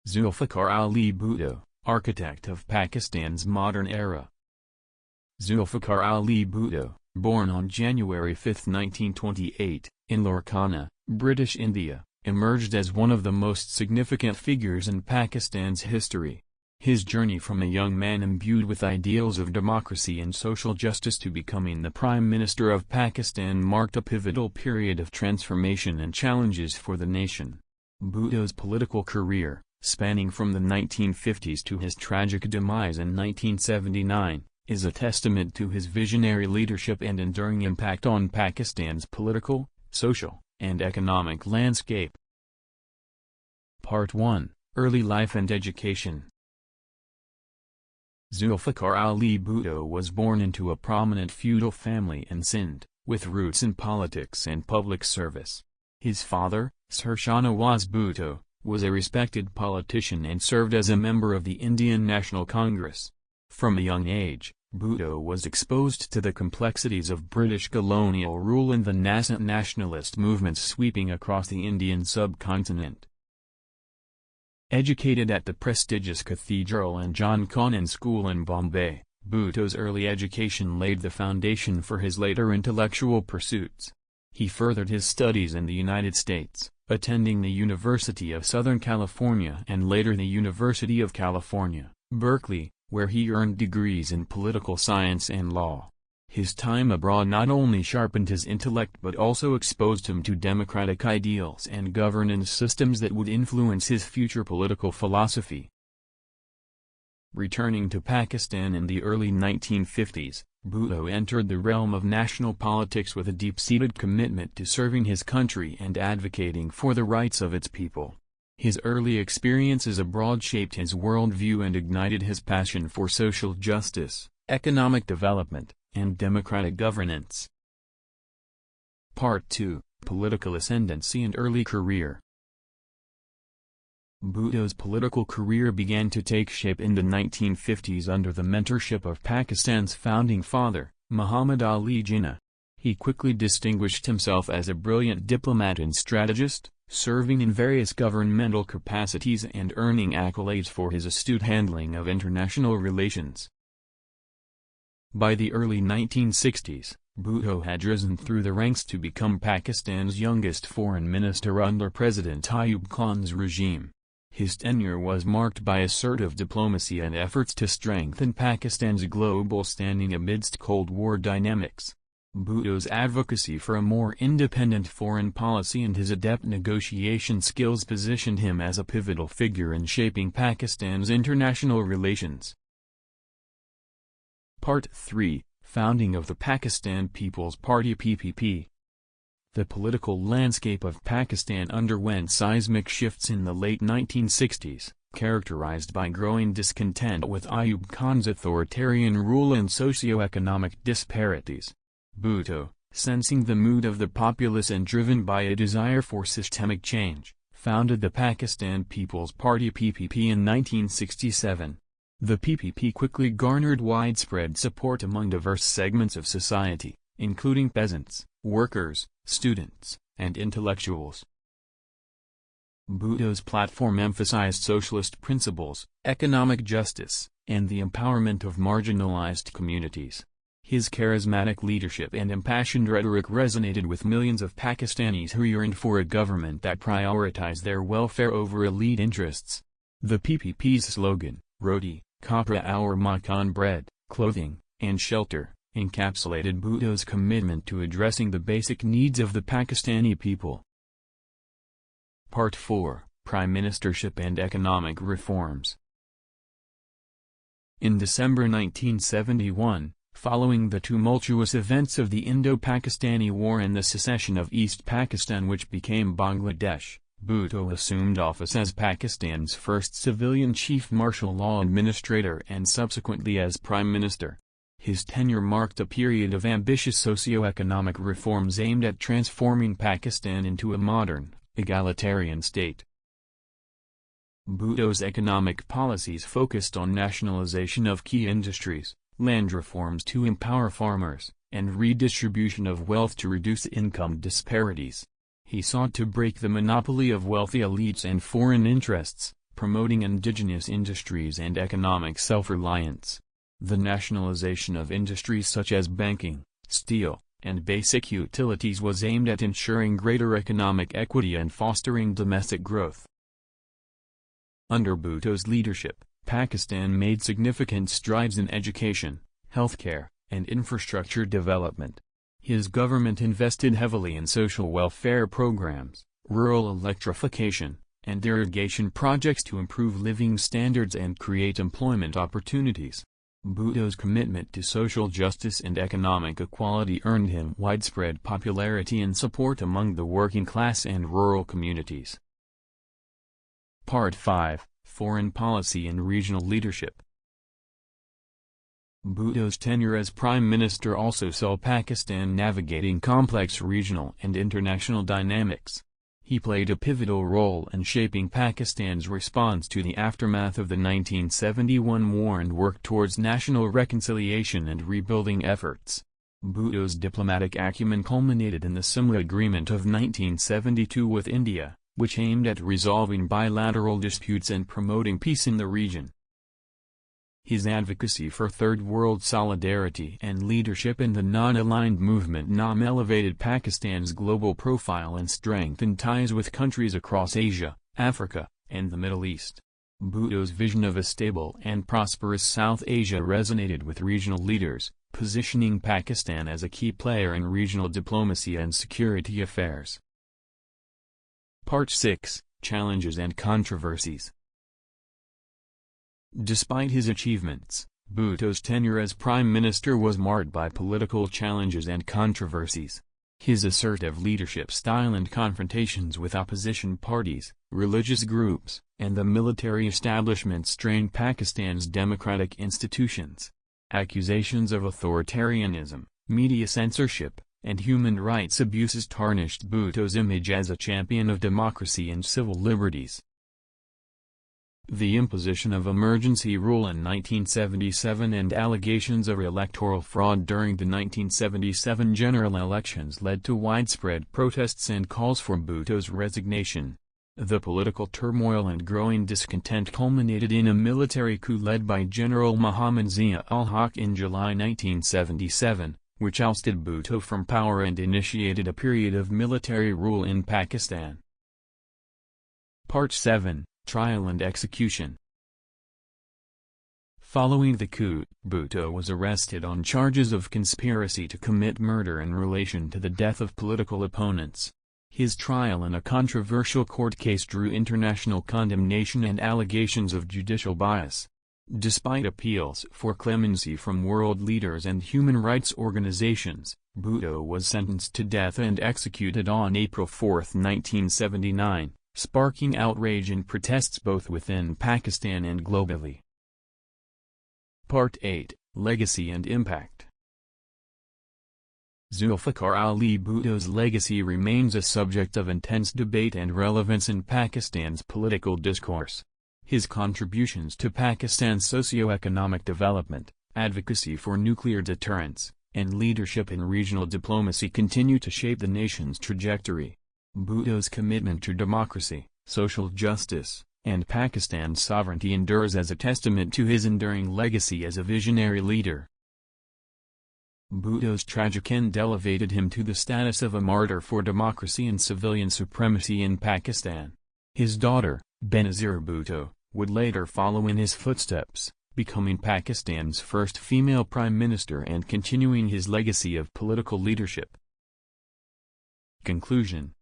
Zulfiqar Ali Bhutto, architect of Pakistan's modern era. Zulfiqar Ali Bhutto, born on January 5, 1928, in Larkana, British India, emerged as one of the most significant figures in Pakistan's history. His journey from a young man imbued with ideals of democracy and social justice to becoming the Prime Minister of Pakistan marked a pivotal period of transformation and challenges for the nation. Bhutto's political career, spanning from the 1950s to his tragic demise in 1979, is a testament to his visionary leadership and enduring impact on Pakistan's political, social, and economic landscape. Part 1: Early Life and Education. Zulfiqar Ali Bhutto was born into a prominent feudal family in Sindh, with roots in politics and public service. His father, Sir Shahnawaz Bhutto, was a respected politician and served as a member of the Indian National Congress. From a young age, Bhutto was exposed to the complexities of British colonial rule and the nascent nationalist movements sweeping across the Indian subcontinent. Educated at the prestigious Cathedral and John Connon School in Bombay, Bhutto's early education laid the foundation for his later intellectual pursuits. He furthered his studies in the United States, attending the University of Southern California and later the University of California, Berkeley, where he earned degrees in political science and law. His time abroad not only sharpened his intellect but also exposed him to democratic ideals and governance systems that would influence his future political philosophy. Returning to Pakistan in the early 1950s, Bhutto entered the realm of national politics with a deep-seated commitment to serving his country and advocating for the rights of its people. His early experiences abroad shaped his worldview and ignited his passion for social justice, economic development, and democratic governance. Part 2: Political Ascendancy and Early Career. Bhutto's political career began to take shape in the 1950s under the mentorship of Pakistan's founding father, Muhammad Ali Jinnah. He quickly distinguished himself as a brilliant diplomat and strategist, serving in various governmental capacities and earning accolades for his astute handling of international relations. By the early 1960s, Bhutto had risen through the ranks to become Pakistan's youngest foreign minister under President Ayub Khan's regime. His tenure was marked by assertive diplomacy and efforts to strengthen Pakistan's global standing amidst Cold War dynamics. Bhutto's advocacy for a more independent foreign policy and his adept negotiation skills positioned him as a pivotal figure in shaping Pakistan's international relations. Part 3: Founding of the Pakistan People's Party (PPP). The political landscape of Pakistan underwent seismic shifts in the late 1960s, characterized by growing discontent with Ayub Khan's authoritarian rule and socio-economic disparities. Bhutto, sensing the mood of the populace and driven by a desire for systemic change, founded the Pakistan People's Party (PPP) in 1967. The PPP quickly garnered widespread support among diverse segments of society, including peasants, workers, students, and intellectuals. Bhutto's platform emphasized socialist principles, economic justice, and the empowerment of marginalized communities. His charismatic leadership and impassioned rhetoric resonated with millions of Pakistanis who yearned for a government that prioritized their welfare over elite interests. The PPP's slogan, "Roti, Kapra aur Makan, bread, clothing, and shelter," encapsulated Bhutto's commitment to addressing the basic needs of the Pakistani people. Part 4: Prime Ministership and Economic Reforms. In December 1971, following the tumultuous events of the Indo-Pakistani War and the secession of East Pakistan which became Bangladesh, Bhutto assumed office as Pakistan's first civilian chief martial law administrator and subsequently as Prime Minister. His tenure marked a period of ambitious socio-economic reforms aimed at transforming Pakistan into a modern, egalitarian state. Bhutto's economic policies focused on nationalization of key industries, land reforms to empower farmers, and redistribution of wealth to reduce income disparities. He sought to break the monopoly of wealthy elites and foreign interests, promoting indigenous industries and economic self-reliance. The nationalization of industries such as banking, steel, and basic utilities was aimed at ensuring greater economic equity and fostering domestic growth. Under Bhutto's leadership, Pakistan made significant strides in education, healthcare, and infrastructure development. His government invested heavily in social welfare programs, rural electrification, and irrigation projects to improve living standards and create employment opportunities. Bhutto's commitment to social justice and economic equality earned him widespread popularity and support among the working class and rural communities. Part 5: Foreign Policy and Regional Leadership. Bhutto's tenure as Prime Minister also saw Pakistan navigating complex regional and international dynamics. He played a pivotal role in shaping Pakistan's response to the aftermath of the 1971 war and worked towards national reconciliation and rebuilding efforts. Bhutto's diplomatic acumen culminated in the Simla Agreement of 1972 with India, which aimed at resolving bilateral disputes and promoting peace in the region. His advocacy for Third World solidarity and leadership in the non-aligned movement NAM elevated Pakistan's global profile and strengthened ties with countries across Asia, Africa, and the Middle East. Bhutto's vision of a stable and prosperous South Asia resonated with regional leaders, positioning Pakistan as a key player in regional diplomacy and security affairs. Part 6: Challenges and Controversies. Despite his achievements, Bhutto's tenure as Prime Minister was marked by political challenges and controversies. His assertive leadership style and confrontations with opposition parties, religious groups, and the military establishment strained Pakistan's democratic institutions. Accusations of authoritarianism, media censorship, and human rights abuses tarnished Bhutto's image as a champion of democracy and civil liberties. The imposition of emergency rule in 1977 and allegations of electoral fraud during the 1977 general elections led to widespread protests and calls for Bhutto's resignation. The political turmoil and growing discontent culminated in a military coup led by General Muhammad Zia-ul-Haq in July 1977, which ousted Bhutto from power and initiated a period of military rule in Pakistan. Part 7: Trial and Execution. Following the coup, Bhutto was arrested on charges of conspiracy to commit murder in relation to the death of political opponents. His trial in a controversial court case drew international condemnation and allegations of judicial bias. Despite appeals for clemency from world leaders and human rights organizations, Bhutto was sentenced to death and executed on April 4, 1979. Sparking outrage and protests both within Pakistan and globally. Part 8: Legacy and Impact. Zulfiqar Ali Bhutto's legacy remains a subject of intense debate and relevance in Pakistan's political discourse. His contributions to Pakistan's socio-economic development, advocacy for nuclear deterrence, and leadership in regional diplomacy continue to shape the nation's trajectory. Bhutto's commitment to democracy, social justice, and Pakistan's sovereignty endures as a testament to his enduring legacy as a visionary leader. Bhutto's tragic end elevated him to the status of a martyr for democracy and civilian supremacy in Pakistan. His daughter, Benazir Bhutto, would later follow in his footsteps, becoming Pakistan's first female prime minister and continuing his legacy of political leadership. Conclusion.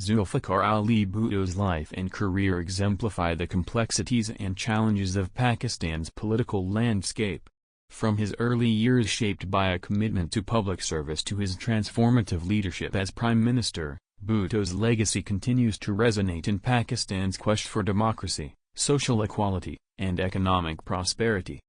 Zulfiqar Ali Bhutto's life and career exemplify the complexities and challenges of Pakistan's political landscape. From his early years shaped by a commitment to public service to his transformative leadership as Prime Minister, Bhutto's legacy continues to resonate in Pakistan's quest for democracy, social equality, and economic prosperity.